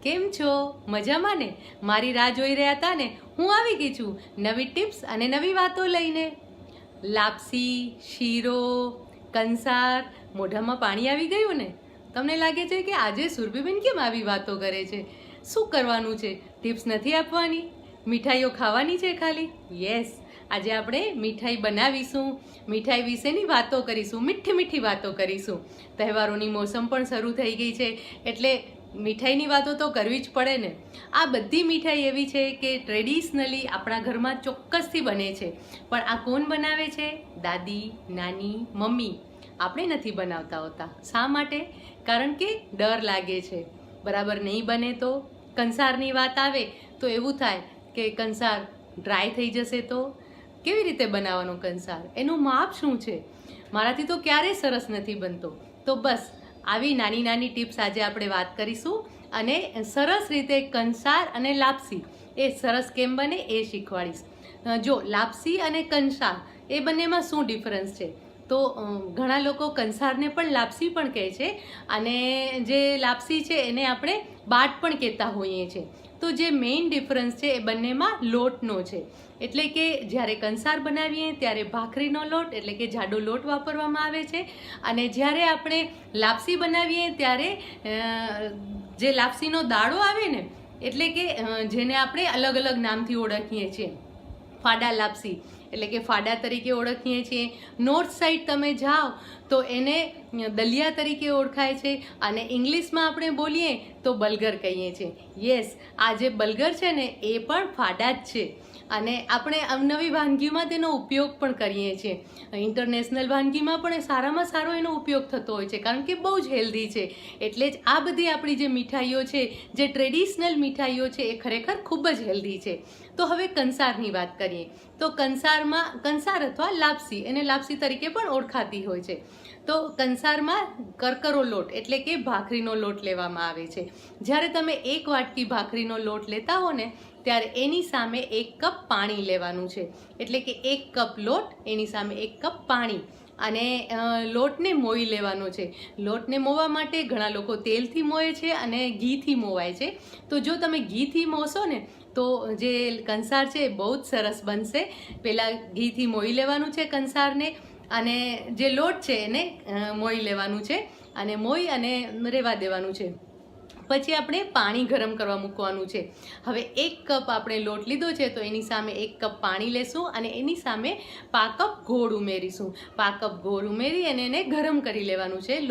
કેમ છો? મજામાં ને? મારી રાહ જોઈ રહ્યા હતા ને? હું આવી ગઈ છું નવી ટિપ્સ અને નવી વાતો લઈને. લાપસી, શીરો, કંસાર, મોઢામાં પાણી આવી ગયું ને? તમને લાગે છે કે આજે સુરભીબેન કેમ આવી વાતો કરે છે? શું કરવાનું છે? ટિપ્સ નથી આપવાની? મીઠાઈઓ ખાવાની છે ખાલી? યસ, આજે આપણે મીઠાઈ બનાવીશું, મીઠાઈ વિશેની વાતો કરીશું, મીઠી મીઠી વાતો કરીશું. તહેવારોની મોસમ પણ શરૂ થઈ ગઈ છે એટલે મીઠાઈની વાતો તો કરવી જ પડે ને. આ બધી મીઠાઈ એવી છે કે ટ્રેડિશનલી આપણા ઘરમાં ચોક્કસથી બને છે, પણ આ કોણ બનાવે છે? દાદી, નાની, મમ્મી. આપણે નથી બનાવતા હોતા. શા માટે? કારણ કે ડર લાગે છે, બરાબર નહીં બને તો. કંસારની વાત આવે તો એવું થાય કે કંસાર ડ્રાય થઈ જશે તો કેવી રીતે બનાવવાનો કંસાર? એનું માપ શું છે? મારાથી તો ક્યારેય સરસ નથી બનતો. તો બસ આવી નાની નાની ટિપ્સ આજે આપણે વાત કરીશું અને સરસ રીતે કંસાર અને લાપસી એ સરસ કેમ બને એ શીખવાડીશ. જો લાપસી અને કંસાર એ બંનેમાં શું ડિફરન્સ છે? તો ઘણા લોકો કંસારને પણ લાપસી પણ કહે છે અને જે લાપસી છે એને આપણે બાટ પણ કહેતા હોઈએ છીએ. તો જે મેઇન ડિફરન્સ છે એ બંનેમાં લોટનો છે. એટલે કે જ્યારે કંસાર બનાવીએ ત્યારે ભાખરીનો લોટ એટલે કે જાડો લોટ વાપરવામાં આવે છે, અને જ્યારે આપણે લાપસી બનાવીએ ત્યારે જે લાપસીનો દાડો આવે ને, એટલે કે જેને આપણે અલગ અલગ નામથી ઓળખીએ છીએ. ફાડા લાપસી એટલે કે ફાડા તરીકે ઓળખીએ છીએ. નોર્થ સાઈડ તમે જાઓ તો એને દલિયા તરીકે ઓળખાય છે, અને ઇંગ્લિશમાં આપણે બોલીએ તો બલગર કહીએ છીએ. યસ, આ જે બલગર છે ને એ પણ ફાડા જ છે, અને આપણે અવનવી વાનગીમાં તેનો ઉપયોગ પણ કરીએ છીએ. ઇન્ટરનેશનલ વાનગીમાં પણ સારામાં સારો એનો ઉપયોગ થતો હોય છે, કારણ કે બહુ જ હેલ્ધી છે. એટલે જ આ બધી આપણી જે મીઠાઈઓ છે, જે ટ્રેડિશનલ મીઠાઈઓ છે, એ ખરેખર ખૂબ જ હેલ્ધી છે. તો હવે કંસારની વાત કરીએ તો કંસારમાં કંસાર અથવા લાપસી, એને લાપસી તરીકે પણ ઓળખાતી હોય છે. તો કંસારમાં કરકરો લોટ એટલે કે ભાખરીનો લોટ લેવામાં આવે છે. જ્યારે તમે એક વાટકી ભાખરીનો લોટ લેતા હો ને ત્યારે એની સામે 1 કપ પાણી લેવાનું છે. એટલે કે 1 કપ લોટ એની સામે 1 કપ પાણી, અને લોટને મોઈ લેવાનો છે. લોટને મોવા માટે ઘણા લોકો તેલથી મોએ છે અને ઘીથી મોવાય છે. તો જો તમે ઘીથી મોશો ને તો જે કંસાર છે એ બહુ જ સરસ બનશે. પહેલાં ઘીથી મોઈ લેવાનું છે કંસારને, અને જે લોટ છે એને મોઈ લેવાનું છે, અને મોઈ અને રહેવા દેવાનું છે. પછી આપણે પાણી ગરમ કરવા મૂકવાનું છે. હવે 1 કપ આપણે લોટ લીધો છે તો એની સામે 1 કપ પાણી લેશું, અને એની સામે પા કપ ગોળ ઉમેરીશું. પા કપ ગોળ ઉમેરી અને એને ગરમ કરી લેવાનું છે.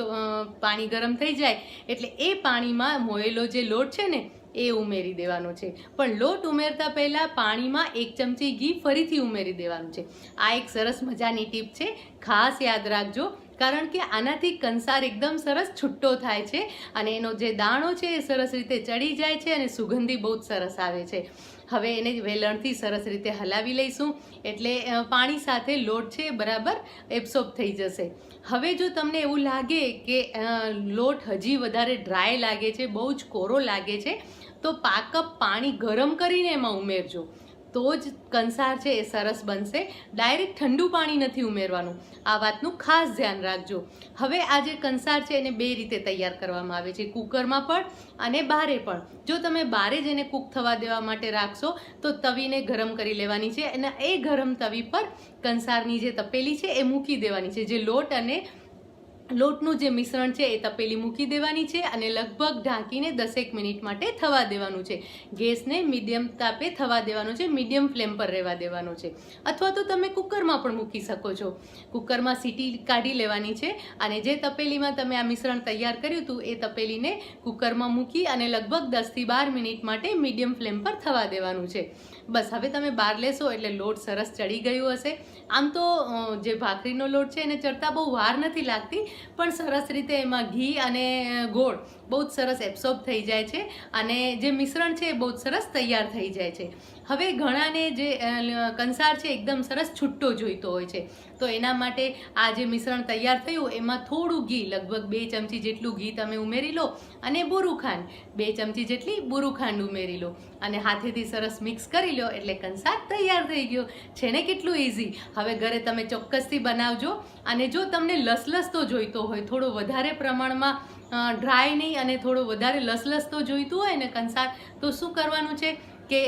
પાણી ગરમ થઈ જાય એટલે એ પાણીમાં મોયેલો જે લોટ છે ને એ ઉમેરી દેવાનો છે. પણ લોટ ઉમેરતા પહેલાં પાણીમાં 1 ચમચી ઘી ફરીથી ઉમેરી દેવાનું છે. આ એક સરસ મજાની ટીપ છે, ખાસ યાદ રાખજો, કારણ કે આનાથી કંસાર એકદમ સરસ છૂટો થાય છે, અને એનો જે દાણો છે એ સરસ રીતે ચડી જાય છે, અને સુગંધી બહુ જ સરસ આવે છે. હવે એને વેલણથી સરસ રીતે હલાવી લઈશું એટલે પાણી સાથે લોટ છે બરાબર એબ્સોર્બ થઈ જશે. હવે જો તમને એવું લાગે કે લોટ હજી વધારે ડ્રાય લાગે છે, બહુ જ કોરો લાગે છે, તો પા કપ પાણી ગરમ કરીને એમાં ઉમેરજો, તો જ કંસાર છે એ સરસ બનશે. ડાયરેક્ટ ઠંડુ પાણી નથી ઉમેરવાનું, આ વાતનું ખાસ ધ્યાન રાખજો. હવે આ જે કંસાર છે એને 2 રીતે તૈયાર કરવામાં આવે છે, કુકરમાં પણ અને બારે પણ. જો તમે બારે જ એને કૂક થવા દેવા માટે રાખશો તો તવીને ગરમ કરી લેવાની છે, અને એ ગરમ તવી પર કંસારની જે તપેલી છે એ મૂકી દેવાની છે. જે લોટ અને લોટનું જે મિશ્રણ છે એ તપેલી મૂકી દેવાની છે, અને લગભગ ઢાંકીને 10 મિનિટ માટે થવા દેવાનું છે. ગેસને મીડિયમ તાપે થવા દેવાનો છે, મીડિયમ ફ્લેમ પર રહેવા દેવાનો છે. અથવા તો તમે કુકરમાં પણ મૂકી શકો છો. કુકરમાં સીટી કાઢી લેવાની છે, અને જે તપેલીમાં તમે આ મિશ્રણ તૈયાર કર્યું હતું એ તપેલીને કુકરમાં મૂકી અને લગભગ 10 થી 12 મિનિટ માટે મીડિયમ ફ્લેમ પર થવા દેવાનું છે. બસ, હવે તમે બહાર લેશો એટલે લોટ સરસ ચડી ગયું હશે. આમ તો જે ભાખરીનો લોટ છે એને ચડતા બહુ વાર નથી લાગતી, પણ સરસ રીતે એમાં ઘી અને ગોળ બહુ જ સરસ એબ્સોર્બ થઈ જાય છે, અને જે મિશ્રણ છે એ બહુ જ સરસ તૈયાર થઈ જાય છે. હવે ઘણાને જે કંસાર છે એકદમ સરસ છૂટો જોઈતો હોય છે, તો એના માટે આ જે મિશ્રણ તૈયાર થયું એમાં થોડું ઘી, લગભગ 2 ચમચી જેટલું ઘી તમે ઉમેરી લો, અને બુરું ખાંડ 2 ચમચી જેટલી બુરું ખાંડ ઉમેરી લો, અને હાથેથી સરસ મિક્સ કરી લઈ લો એટલે કંસાર તૈયાર થઈ ગયો. છે ને કેટલું ઇઝી. હવે ઘરે તમે ચોક્કસથી બનાવજો. અને જો તમને લસલસતો જોઈતો હોય, થોડો વધારે પ્રમાણમાં ડ્રાય નહીં અને થોડો વધારે લસલસતો જોઈતું હોય ને કંસાર, તો શું કરવાનું છે કે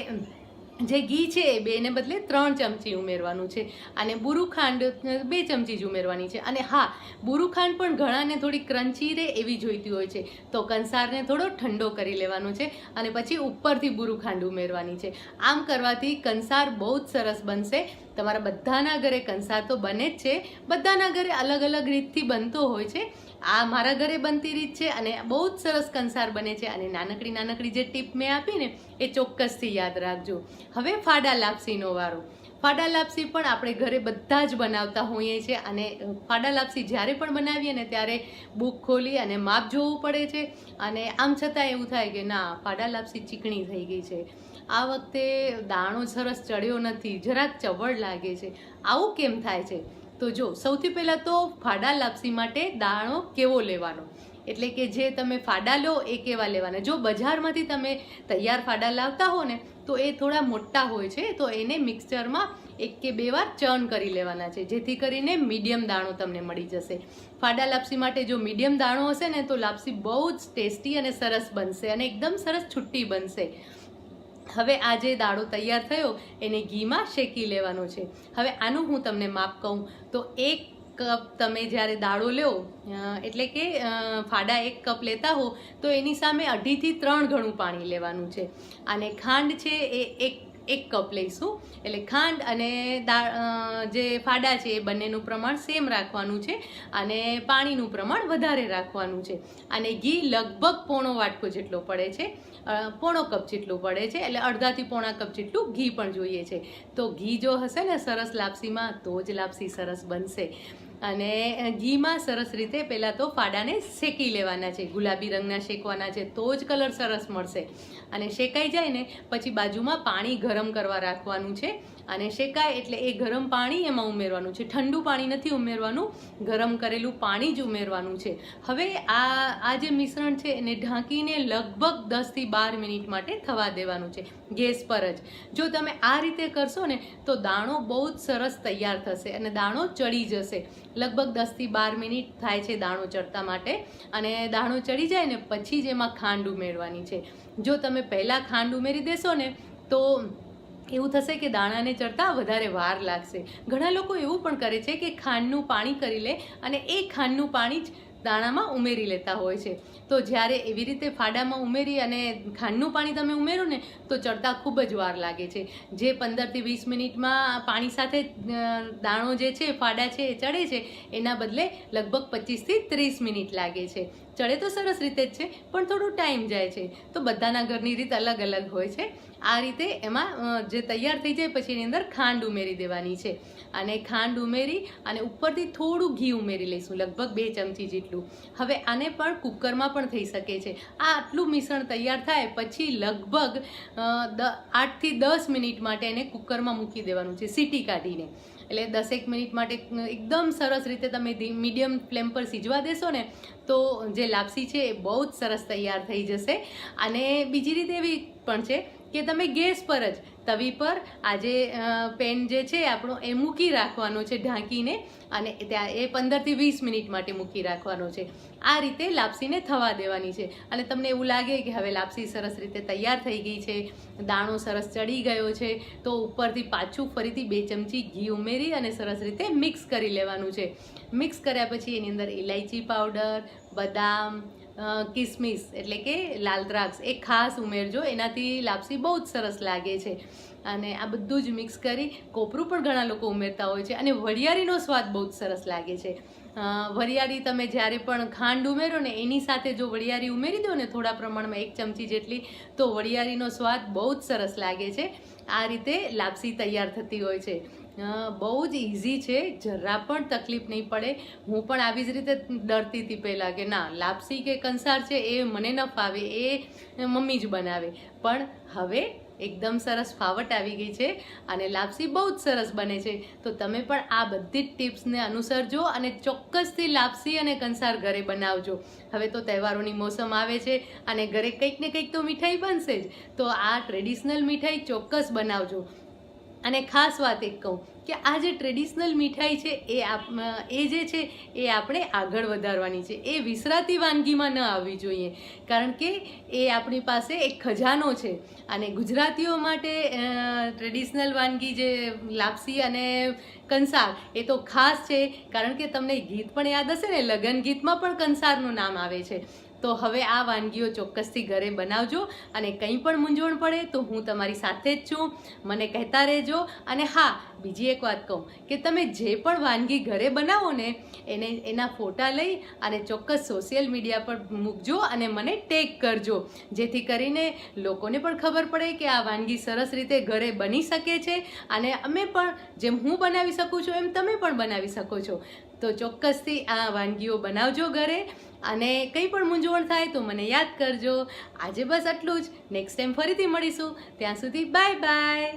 જે ઘી છે એ 2ને બદલે 3 ચમચી ઉમેરવાનું છે અને બુરું ખાંડ 2 ચમચી જ ઉમેરવાની છે. અને હા, બુરું ખાંડ પણ ઘણાને થોડી ક્રન્ચી રહે એવી જોઈતી હોય છે, તો કંસારને થોડો ઠંડો કરી લેવાનો છે અને પછી ઉપરથી બુરું ખાંડ ઉમેરવાની છે. આમ કરવાથી કંસાર બહુ જ સરસ બનશે. તમારા બધાના ઘરે કંસાર તો બને જ છે, બધાના ઘરે અલગ અલગ રીતથી બનતો હોય છે. આ મારા ઘરે બનતી રીત છે અને બહુ જ સરસ કંસાર બને છે. અને નાનકડી જે ટીપ મેં આપી ને એ ચોક્કસથી યાદ રાખજો. હવે ફાડા લાપસીનો વારો. ફાડા લાપસી પણ આપણે ઘરે બધા જ બનાવતા હોઈએ છીએ અને ફાડા લાપસી જ્યારે પણ બનાવીએ ને ત્યારે બુક ખોલી અને માપ જોવું પડે છે. અને આમ છતાં એવું થાય કે ના, ફાડા લાપસી ચીકણી થઈ ગઈ છે, આ વખતે દાણો સરસ ચડ્યો નથી, જરાક ચવડ લાગે છે. આવું કેમ થાય છે? તો જો, સૌથી પહેલાં તો ફાડા લાપસી માટે દાણો કેવો લેવાનો, એટલે કે જે તમે ફાડા લો એ કેવા લેવાના. જો બજારમાંથી તમે તૈયાર ફાડા લાવતા હો ને તો એ થોડા મોટા હોય છે, તો એને મિક્સચરમાં 1 કે 2 વાર ચર્ન કરી લેવાના છે, જેથી કરીને મીડિયમ દાણો તમને મળી જશે. ફાડા લાપસી માટે જો મીડિયમ દાણો હશે ને તો લાપસી બહુ જ ટેસ્ટી અને સરસ બનશે અને એકદમ સરસ છુટ્ટી બનશે. હવે આ જે દાળો તૈયાર થયો એને ઘીમાં શેકી લેવાનો છે. હવે આનું હું તમને માપ કહું તો 1 કપ તમે જ્યારે દાળો લો, એટલે કે ફાડા 1 કપ લેતા હો તો એની સામે 2.5 થી 3 ગણું પાણી લેવાનું છે. અને ખાંડ છે એ 1 કપ લઈશું. એટલે ખાંડ અને જે ફાડા છે એ બંનેનું પ્રમાણ સેમ રાખવાનું છે અને પાણીનું પ્રમાણ વધારે રાખવાનું છે. અને ઘી લગભગ પોણો વાટકો જેટલો પડે છે, પોણો કપ જેટલું પડે છે, એટલે અડધાથી પોણા કપ જેટલું ઘી પણ જોઈએ છે. તો ઘી જો હશે ને સરસ લાપસીમાં તો જ લાપસી સરસ બનશે. અને ઘીમાં સરસ રીતે પહેલાં તો ફાડાને શેકી લેવાના છે, ગુલાબી રંગના શેકવાના છે, તો જ કલર સરસ મળશે. અને શેકાઈ જાય ને પછી બાજુમાં પાણી ગરમ કરવા રાખવાનું છે અને શેકાય એટલે એ ગરમ પાણી એમાં ઉમેરવાનું છે. ઠંડુ પાણી નથી ઉમેરવાનું, ગરમ કરેલું પાણી જ ઉમેરવાનું છે. હવે આ જે મિશ્રણ છે એને ઢાંકીને લગભગ 10 થી 12 મિનિટ માટે થવા દેવાનું છે, ગેસ પર જ. જો તમે આ રીતે કરશો ને તો દાણો બહુ જ સરસ તૈયાર થશે અને દાણો ચડી જશે. લગભગ 10 થી 12 મિનિટ થાય છે દાણો ચડતા માટે. અને દાણો ચડી જાય ને પછી જ એમાં ખાંડ ઉમેરવાની છે. જો તમે પહેલાં ખાંડ ઉમેરી દેશો ને તો એવું થશે કે દાણાને ચડતા વધારે વાર લાગશે. ઘણા લોકો એવું પણ કરે છે કે ખાંડનું પાણી કરી લે અને એ ખાંડનું પાણી જ દાણામાં ઉમેરી લેતા હોય છે. તો જ્યારે એવી રીતે ફાડામાં ઉમેરી અને ખાંડનું પાણી તમે ઉમેરો ને તો ચડતા ખૂબ જ વાર લાગે છે. જે 15 થી 20 મિનિટમાં પાણી સાથે દાણો જે છે, ફાડા છે એ ચડે છે, એના બદલે લગભગ 25 થી 30 મિનિટ લાગે છે. ચડે તો સરસ રીતે જ છે પણ થોડું ટાઈમ જાય છે. તો બધાના ઘરની રીત અલગ અલગ હોય છે. આ રીતે એમાં જે તૈયાર થઈ જાય પછી એની અંદર ખાંડ ઉમેરી દેવાની છે. અને ખાંડ ઉમેરી અને ઉપરથી થોડું ઘી ઉમેરી લઈશું, લગભગ 2 ચમચી જેટલું. હવે આને પણ કુકરમાં પણ થઈ શકે છે. આ આટલું મિશ્રણ તૈયાર થાય પછી લગભગ 8 થી 10 મિનિટ માટે એને કુકરમાં મૂકી દેવાનું છે, સીટી કાઢીને. એટલે 10 મિનિટ માટે એકદમ સરસ રીતે તમે મીડિયમ ફ્લેમ પર સિજવા દેશો ને તો જે લાપસી છે એ બહુ જ સરસ તૈયાર થઈ જશે. અને બીજી રીત એવી પણ છે કે તમે ગેસ પર જ તવી પર આ જે પેન જે છે આપણો એ મૂકી રાખવાનો છે ઢાંકીને, અને ત્યાં એ 15 થી 20 મિનિટ માટે મૂકી રાખવાનો છે. આ રીતે લાપસીને થવા દેવાની છે. અને તમને એવું લાગે કે હવે લાપસી સરસ રીતે તૈયાર થઈ ગઈ છે, દાણો સરસ ચડી ગયો છે, તો ઉપરથી પાછું ફરીથી 2 ચમચી ઘી ઉમેરી અને સરસ રીતે મિક્સ કરી લેવાનું છે. મિક્સ કર્યા પછી એની અંદર ઇલાયચી પાવડર, બદામ, કિસમિસ એટલે કે લાલ દ્રાક્ષ એ ખાસ ઉમેરજો, એનાથી લાપસી બહુ જ સરસ લાગે છે. અને આ બધું જ મિક્સ કરી, કોપરું પણ ઘણા લોકો ઉમેરતા હોય છે. અને વરિયાળીનો સ્વાદ બહુ જ સરસ લાગે છે. વરિયાળી તમે જ્યારે પણ ખાંડ ઉમેરો ને એની સાથે જો વરિયાળી ઉમેરી દો ને થોડા પ્રમાણમાં 1 ચમચી જેટલી, તો વરિયાળીનો સ્વાદ બહુ જ સરસ લાગે છે. આ રીતે લાપસી તૈયાર થતી હોય છે. બહુ જ ઇઝી છે, જરા પણ તકલીફ નહીં પડે. હું પણ આવી જ રીતે ડરતી હતી પહેલાં કે ના, લાપસી કે કંસાર છે એ મને ન ફાવે, એ મમ્મી જ બનાવે. પણ હવે એકદમ સરસ ફાવટ આવી ગઈ છે અને લાપસી બહુ જ સરસ બને છે. તો તમે પણ આ બધી જ ટિપ્સને અનુસરજો અને ચોક્કસથી લાપસી અને કંસાર ઘરે બનાવજો. હવે તો તહેવારોની મોસમ આવે છે અને ઘરે કંઈક ને કંઈક તો મીઠાઈ બનશે જ. તો આ ટ્રેડિશનલ મીઠાઈ ચોક્કસ બનાવજો. અને ખાસ વાત એક કહું કે આ જે ટ્રેડિશનલ મીઠાઈ છે એ જે છે એ આપણે આગળ વધારવાની છે. એ વિસરાતી વાનગીમાં ન આવવી જોઈએ, કારણ કે એ આપણી પાસે એક ખજાનો છે. અને ગુજરાતીઓ માટે ટ્રેડિશનલ વાનગી જે લાપસી અને કંસાર એ તો ખાસ છે, કારણ કે તમને ગીત પણ યાદ હશે ને, લગ્ન ગીતમાં પણ કંસારનું નામ આવે છે. તો હવે આ વાનગીઓ ચોક્કસથી ઘરે બનાવજો અને કંઈ પણ મૂંઝવણ પડે તો હું તમારી સાથે જ છું, મને કહેતા રહેજો. અને હા, બીજી એક વાત કહું કે તમે જે પણ વાનગી ઘરે બનાવો ને એના ફોટા લઈ અને ચોક્કસ સોશિયલ મીડિયા પર મૂકજો અને મને ટેગ કરજો, જેથી કરીને લોકોને પણ ખબર પડે કે આ વાનગી સરસ રીતે ઘરે બની શકે છે અને અમે પણ જેમ હું બનાવી શકું છું એમ તમે પણ બનાવી શકો છો. તો ચોક્કસથી આ વાનગીઓ બનાવજો ઘરે. અને કંઈ પણ મૂંઝવણ થાય તો મને યાદ કરજો. આજે બસ આટલું જ. નેક્સ્ટ ટાઈમ ફરીથી મળીશું. ત્યાં સુધી બાય બાય.